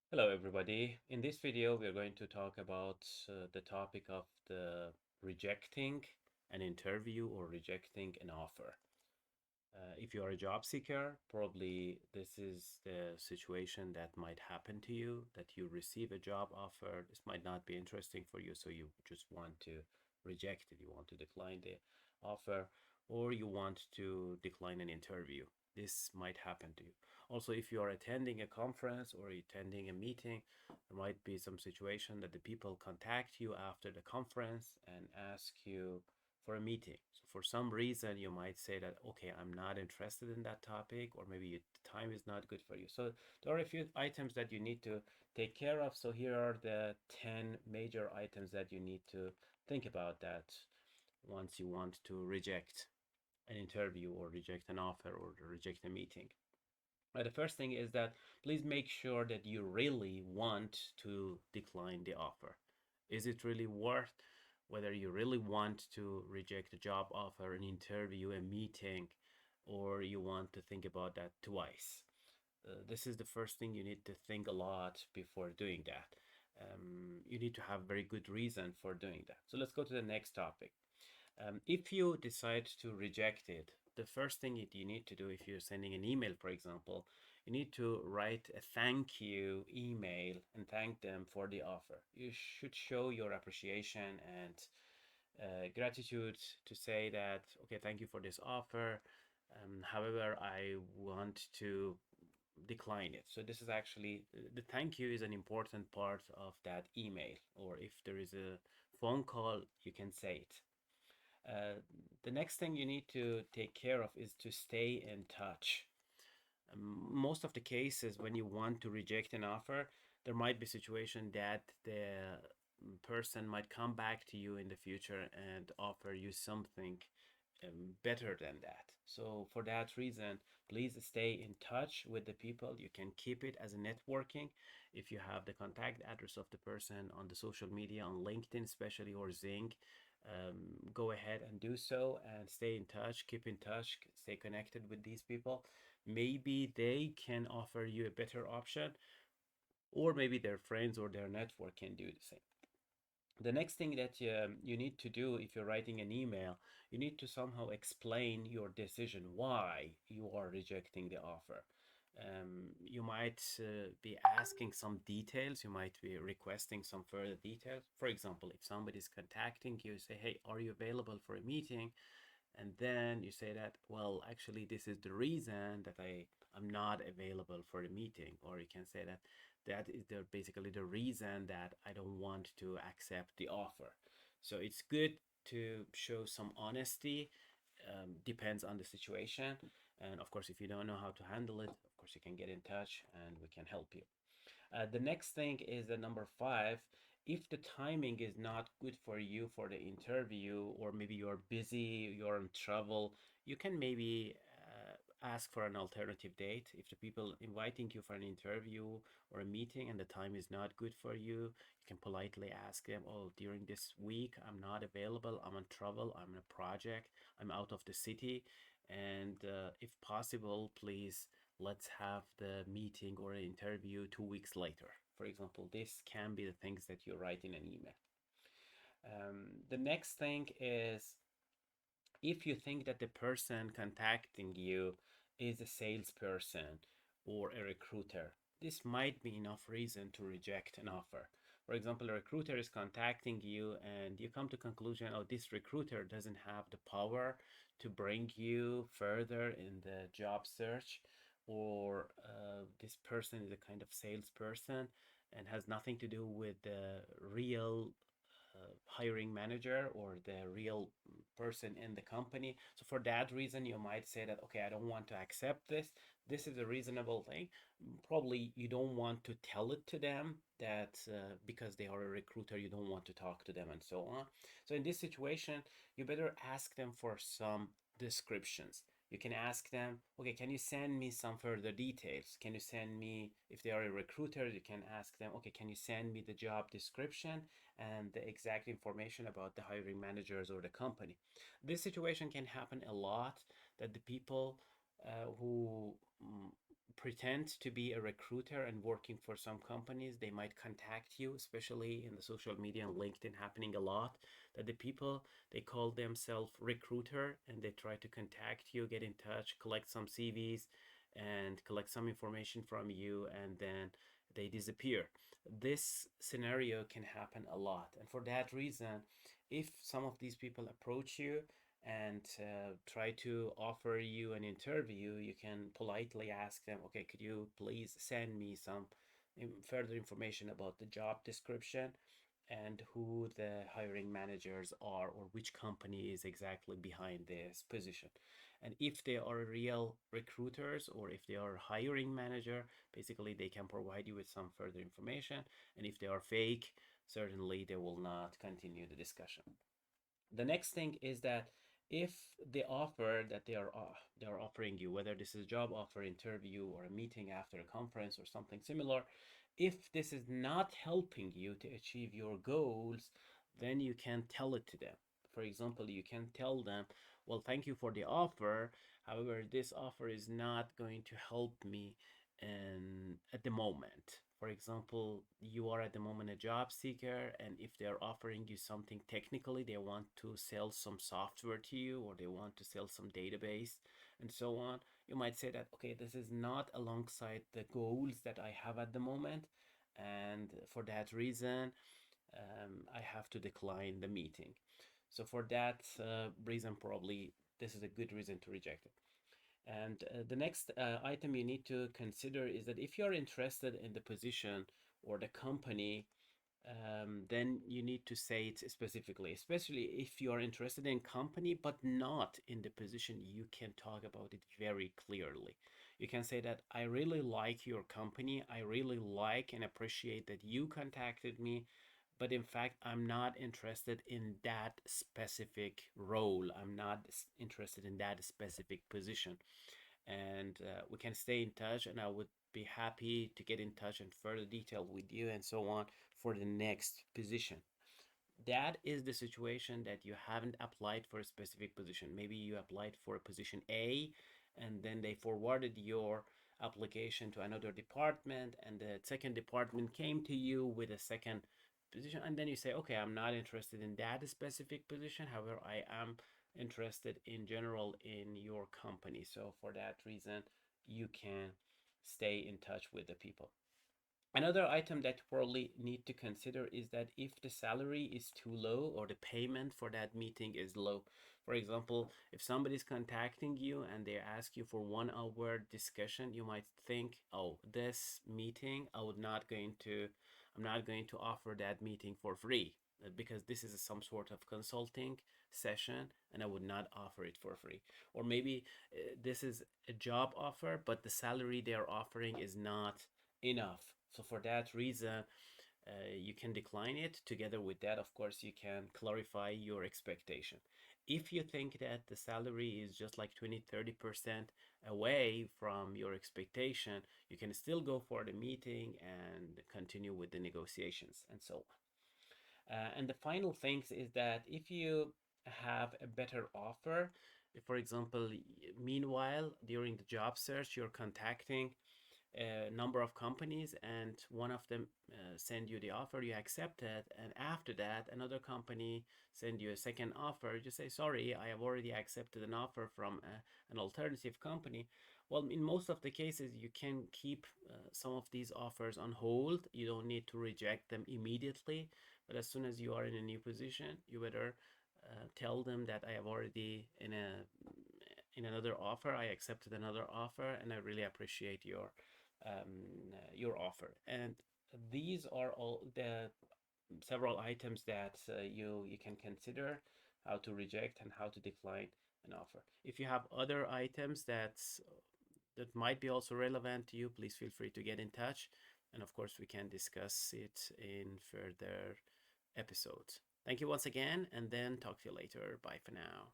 Hello everybody. In this video, we are going to talk about the topic of the rejecting an interview or rejecting an offer. If you are a job seeker, probably this is the situation that might happen to you, that you receive a job offer. This might not be interesting for you, so you just want to reject it. You want to decline the offer, or you want to decline an interview. This might happen to you. Also, if you are attending a conference or attending a meeting, there might be some situation that the people contact you after the conference and ask you for a meeting. So for some reason, you might say that, okay, I'm not interested in that topic, or maybe the time is not good for you. So there are a few items that you need to take care of. So here are the 10 major items that you need to think about that once you want to reject an interview or reject an offer or reject a meeting. The first thing is that please make sure that you really want to decline the offer. Is it really worth whether you really want to reject a job offer, an interview, a meeting, or you want to think about that twice? This is the first thing you need to think a lot before doing that. You need to have very good reason for doing that. So let's go to the next topic. If you decide to reject it, the first thing that you need to do if you're sending an email, for example, you need to write a thank you email and thank them for the offer. You should show your appreciation and gratitude to say that, okay, thank you for this offer. However, I want to decline it. So this is actually the thank you is an important part of that email. Or if there is a phone call, you can say it. Uh, the next thing you need to take care of is to stay in touch. Most of the cases when you want to reject an offer, there might be a situation that the person might come back to you in the future and offer you something better than that. So for that reason, please stay in touch with the people. You can keep it as a networking. If you have the contact address of the person on the social media, on LinkedIn especially, or Zing, go ahead and do so and stay in touch, keep in touch, stay connected with these people. Maybe they can offer you a better option, or maybe their friends or their network can do the same. The next thing that you need to do if you're writing an email, you need to somehow explain your decision, why you are rejecting the offer. You might be asking some details, you might be requesting some further details. For example, if somebody's contacting you, say, hey, are you available for a meeting? And then you say that, well, actually, this is the reason that I'm not available for the meeting. Or you can say that that is basically the reason that I don't want to accept the offer. So it's good to show some honesty. Depends on the situation. And of course, if you don't know how to handle it, of course, you can get in touch and we can help you. The next thing is the number five. If the timing is not good for you for the interview, or maybe you're busy, you're on travel, you can maybe ask for an alternative date. If the people inviting you for an interview or a meeting and the time is not good for you, you can politely ask them, oh, during this week, I'm not available, I'm on travel, I'm in a project, I'm out of the city. And if possible, please let's have the meeting or an interview 2 weeks later. For example, this can be the things that you write in an email. The next thing is if you think that the person contacting you is a salesperson or a recruiter, this might be enough reason to reject an offer. For example, a recruiter is contacting you and you come to conclusion, oh, this recruiter doesn't have the power to bring you further in the job search, or this person is a kind of salesperson and has nothing to do with the real hiring manager or the real person in the company. So for that reason, you might say that, okay, I don't want to accept this. This is a reasonable thing. Probably you don't want to tell it to them that because they are a recruiter, you don't want to talk to them and so on. So in this situation, you better ask them for some descriptions. You can ask them, okay, can you send me some further details? Can you send me, if they are a recruiter, you can ask them, okay, can you send me the job description and the exact information about the hiring managers or the company? This situation can happen a lot, that the people who pretend to be a recruiter and working for some companies. They might contact you, especially in the social media and LinkedIn happening a lot, that the people, they call themselves recruiter and they try to contact you, get in touch, collect some CVs and collect some information from you, and then they disappear. This scenario can happen a lot. And for that reason, if some of these people approach you and try to offer you an interview, you can politely ask them, okay, could you please send me some further information about the job description and who the hiring managers are, or which company is exactly behind this position. And if they are real recruiters or if they are hiring manager, basically they can provide you with some further information. And if they are fake, certainly they will not continue the discussion. The next thing is that if the offer that they are offering you, whether this is a job offer, interview, or a meeting after a conference or something similar, if this is not helping you to achieve your goals, then you can tell it to them. For example, you can tell them, well, thank you for the offer, however, this offer is not going to help me at the moment. For example, you are at the moment a job seeker, and if they're offering you something technically, they want to sell some software to you or they want to sell some database and so on, you might say that, okay, this is not alongside the goals that I have at the moment, and for that reason, I have to decline the meeting. So for that reason, probably this is a good reason to reject it. And the next item you need to consider is that if you're interested in the position or the company, then you need to say it specifically, especially if you are interested in company but not in the position. You can talk about it very clearly. You can say that I really like your company, I really like and appreciate that you contacted me, but in fact I'm not interested in that specific role, I'm not interested in that specific position. And we can stay in touch, and I would be happy to get in touch and further detail with you and so on for the next position. That is the situation that you haven't applied for a specific position. Maybe you applied for a position A and then they forwarded your application to another department, and the second department came to you with a second position, and then you say, okay, I'm not interested in that specific position, however I am interested in general in your company. So for that reason, you can stay in touch with the people. Another item that you probably need to consider is that if the salary is too low or the payment for that meeting is low. For example, if somebody's contacting you and they ask you for 1 hour discussion, you might think, oh, this meeting, I'm not going to offer that meeting for free because this is some sort of consulting session and I would not offer it for free. Or maybe this is a job offer, but the salary they're offering is not enough. So for that reason, you can decline it. Together with that, of course, you can clarify your expectation. If you think that the salary is just like 20-30% away from your expectation, you can still go for the meeting and continue with the negotiations and so on. And the final things is that if you have a better offer, for example, meanwhile, during the job search, you're contacting a number of companies and one of them send you the offer, you accept it, and after that another company send you a second offer, you say, sorry, I have already accepted an offer from an alternative company. Well, in most of the cases you can keep some of these offers on hold. You don't need to reject them immediately, but as soon as you are in a new position, you better tell them that I have already in another offer, I accepted another offer and I really appreciate your offer. And these are all the several items that you can consider how to reject and how to decline an offer. If you have other items that might be also relevant to you, please feel free to get in touch. And of course, we can discuss it in further episodes. Thank you once again, and then talk to you later. Bye for now.